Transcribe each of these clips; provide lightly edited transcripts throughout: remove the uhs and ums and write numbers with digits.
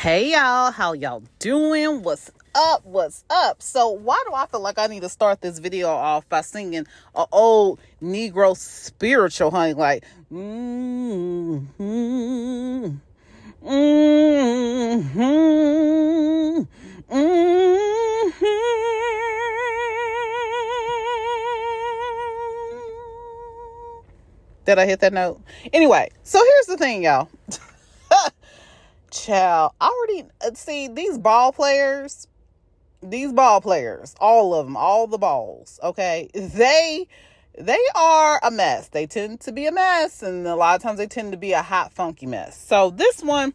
Hey y'all, how y'all doing? What's up? What's up? So why do I feel like I need to start this video off by singing an old Negro spiritual, honey? Like, Did I hit that note? Anyway, so here's the thing, y'all. Child, I already see these ball players, all of them, all the balls, okay? They are a mess. They tend to be a mess, and a lot of times they tend to be a hot, funky mess. So this one,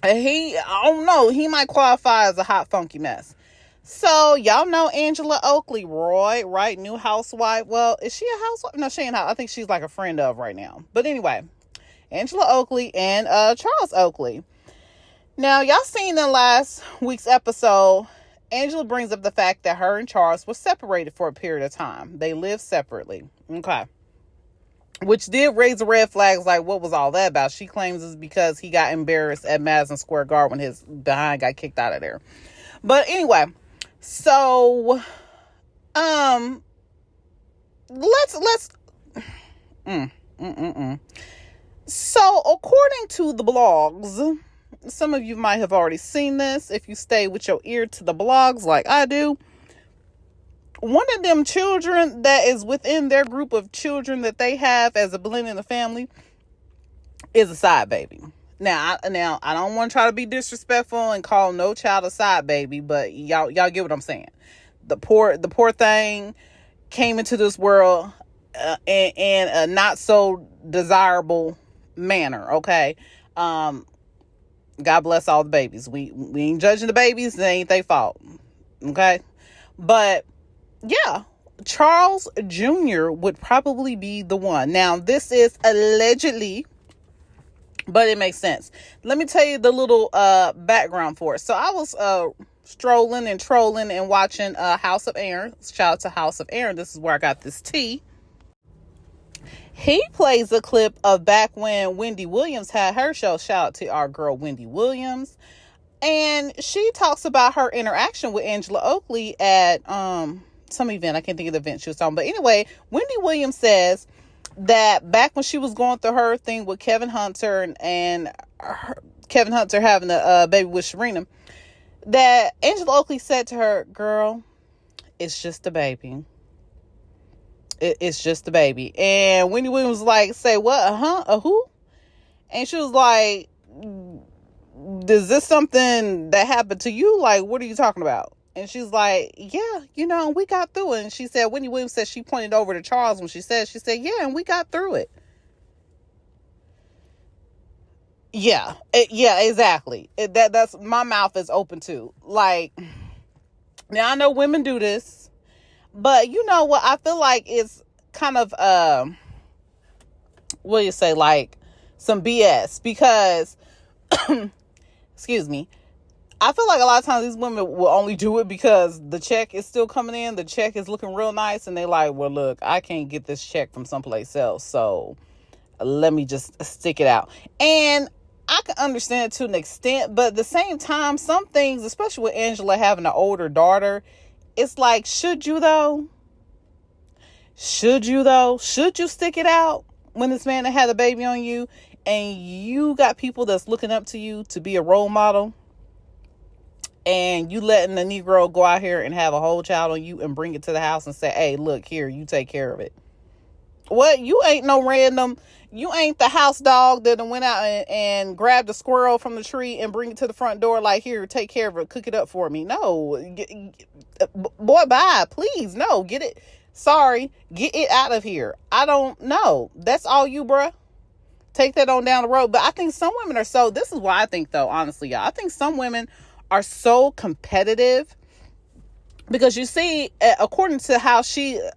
I don't know, he might qualify as a hot, funky mess. So y'all know Angela Oakley, right? New housewife. Well, is she a housewife? No, she ain't. I think she's like a friend of right now. But anyway, Angela Oakley and Charles Oakley. Now, y'all seen in last week's episode, Angela brings up the fact that her and Charles were separated for a period of time. They lived separately. Okay. Which did raise the red flags, like, what was all that about? She claims it's because he got embarrassed at Madison Square Garden when his behind got kicked out of there. But anyway, so, So, according to the blogs, some of you might have already seen this if you stay with your ear to the blogs like I do. One of them children that is within their group of children that they have as a blend in the family is a side baby. Now I don't want to try to be disrespectful and call no child a side baby, but y'all get what I'm saying. The poor thing came into this world in a not so desirable manner. Okay. God bless all the babies. We ain't judging the babies. It ain't their fault. Okay. But yeah, Charles Jr. would probably be the one. Now, this is allegedly, but it makes sense. Let me tell you the little background for it. So I was strolling and trolling and watching House of Aaron. Shout out to House of Aaron. This is where I got this tea. He plays a clip of back when Wendy Williams had her show. Shout out to our girl Wendy Williams. And she talks about her interaction with Angela Oakley at some event. I can't think of the event she was talking. But anyway, Wendy Williams says that back when she was going through her thing with Kevin Hunter and Kevin Hunter having a baby with Sharina, that Angela Oakley said to her, "Girl, it's just a baby. It's just a baby." And Wendy Williams was like, "Say what? A who?" And she was like, "Is this something that happened to you? Like, what are you talking about?" And she's like, "Yeah, we got through it." And she said, Wendy Williams said she pointed over to Charles when she said, "Yeah, and we got through it." Yeah, exactly. That's my mouth is open too. Like, now I know women do this, but you know what? I feel like it's kind of, what do you say? Like some BS because, excuse me. I feel like a lot of times these women will only do it because the check is still coming in. The check is looking real nice. And they like, well, look, I can't get this check from someplace else. So let me just stick it out. And I can understand it to an extent. But at the same time, some things, especially with Angela having an older daughter, it's like, should you though? Should you stick it out when this man that had a baby on you and you got people that's looking up to you to be a role model? And you letting a Negro go out here and have a whole child on you and bring it to the house and say, "Hey, look here, you take care of it." What? You ain't no random. You ain't the house dog that went out and grabbed a squirrel from the tree and bring it to the front door like, "Here, take care of it. Cook it up for me." No. Boy, bye. Please. No. Get it. Sorry. Get it out of here. I don't know. That's all you, bruh. Take that on down the road. But I think some women are so... This is why I think, though, honestly, y'all. I think some women are so competitive because you see, according to how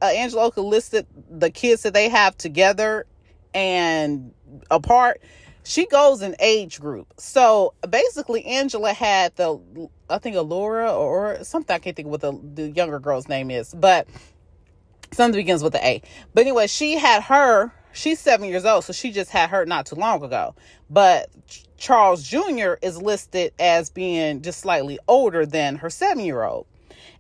Angela Oakley listed the kids that they have together and apart, she goes in age group. So basically Angela had I think Allura or something. I can't think of what the younger girl's name is, but something begins with the A. But anyway, she's 7 years old. So she just had her not too long ago, but Charles Jr. is listed as being just slightly older than her 7-year-old.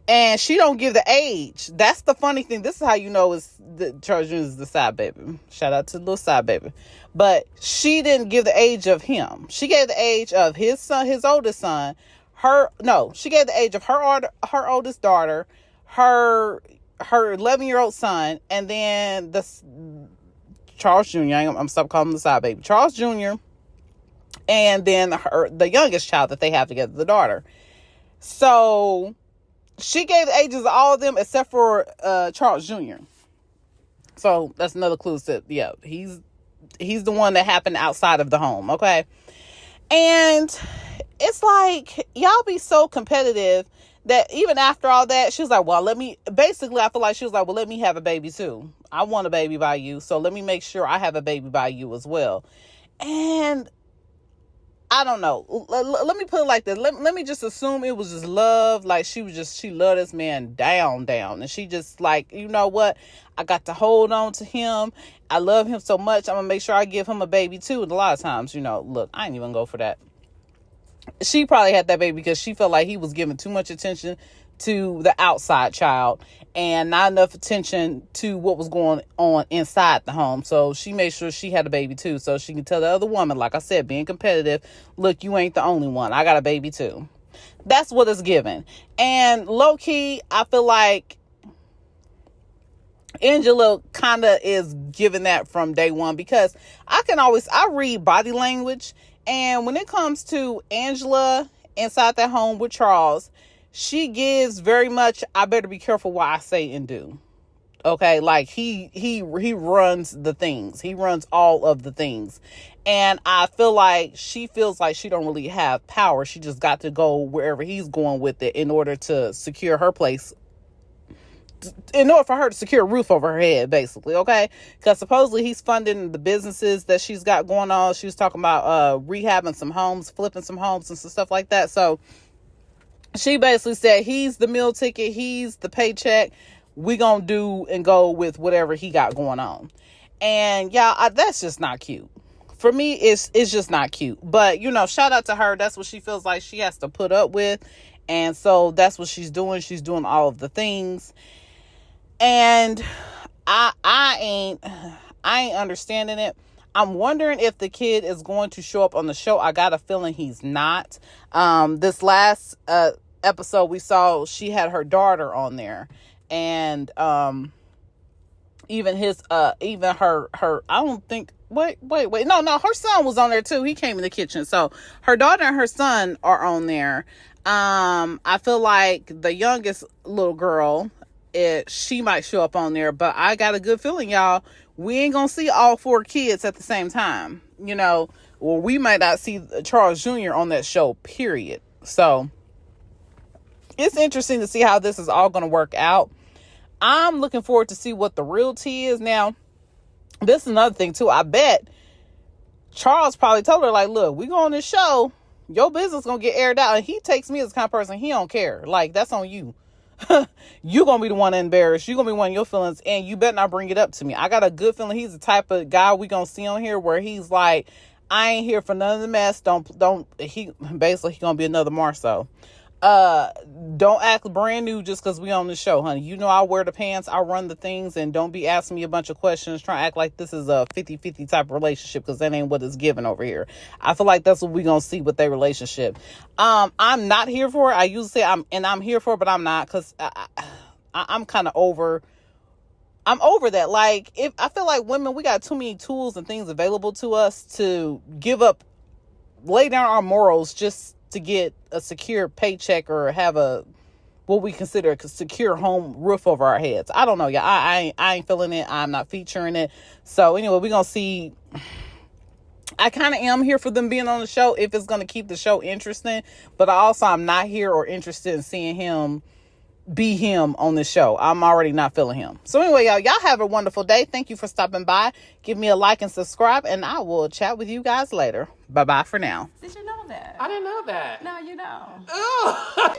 And she don't give the age. That's the funny thing. This is how you know it's the Charles Jr. is the side baby. Shout out to the little side baby. But she didn't give the age of him. She gave the age of his son, his oldest son. She gave the age of her oldest daughter, her 11-year-old son, and then Charles Jr. I'm stop calling him the side baby. Charles Jr. And then the youngest child that they have together, the daughter. So she gave the ages of all of them except for Charles Jr. So that's another clue that, yeah, he's the one that happened outside of the home, okay? And it's like, y'all be so competitive that even after all that, she was like, well, basically, I feel like she was like, well, let me have a baby too. I want a baby by you, so let me make sure I have a baby by you as well. And I don't know. Let me put it like this. Let me just assume it was just love. Like she loved this man down. And she just like, you know what? I got to hold on to him. I love him so much. I'm going to make sure I give him a baby too. And a lot of times, look, I ain't even go for that. She probably had that baby because she felt like he was giving too much attention to the outside child and not enough attention to what was going on inside the home. So she made sure she had a baby too, so she can tell the other woman, like I said, being competitive, look, you ain't the only one. I got a baby too. That's what it's given. And low-key, I feel like Angela kind of is giving that from day one, because I read body language, and when it comes to Angela inside that home with Charles, she gives very much, I better be careful what I say and do. Okay, like he runs the things. He runs all of the things. And I feel like she feels like she don't really have power. She just got to go wherever he's going with it in order to secure her place. In order for her to secure a roof over her head, basically, okay? Because supposedly he's funding the businesses that she's got going on. She was talking about rehabbing some homes, flipping some homes and some stuff like that. So she basically said he's the meal ticket, he's the paycheck. We gonna do and go with whatever he got going on. And y'all, that's just not cute. For me, it's just not cute. But, shout out to her. That's what she feels like she has to put up with. And so that's what she's doing. She's doing all of the things. And I ain't understanding it. I'm wondering if the kid is going to show up on the show. I got a feeling he's not. This last episode we saw, she had her daughter on there, and even her I don't think wait no her son was on there too. He came in the kitchen. So her daughter and her son are on there. I feel like the youngest little girl, she might show up on there, but I got a good feeling, y'all, we ain't gonna see all 4 kids at the same time, or we might not see Charles Jr. on that show, period. So it's interesting to see how this is all gonna work out. I'm looking forward to see what the real tea is. Now, this is another thing too. I bet Charles probably told her, like, look, we go on this show, your business gonna get aired out, and he takes me as the kind of person, he don't care. Like, that's on you. You're gonna be the one embarrassed. You're gonna be one of your feelings, and you better not bring it up to me. I got a good feeling he's the type of guy we gonna see on here where he's like, I ain't here for none of the mess. He gonna be another Marceau. Don't act brand new just because we on the show, honey. I wear the pants, I run the things, and don't be asking me a bunch of questions trying to act like this is a 50-50 type of relationship, because that ain't what it's given over here. I feel like that's what we gonna see with their relationship. I'm not here for it. I usually say I'm here for it, but I'm not, because I'm kind of over that. Like, if I feel like women, we got too many tools and things available to us to lay down our morals just to get a secure paycheck or have what we consider a secure home roof over our heads. I don't know, y'all. I ain't feeling it. I'm not featuring it. So anyway, we're gonna see. I kind of am here for them being on the show if it's gonna keep the show interesting, but I'm not here or interested in seeing him be him on the show. I'm already not feeling him. So anyway, y'all have a wonderful day. Thank you for stopping by. Give me a like and subscribe, and I will chat with you guys later. Bye-bye for now. Did you know that? I didn't know that. No, you know. Ugh.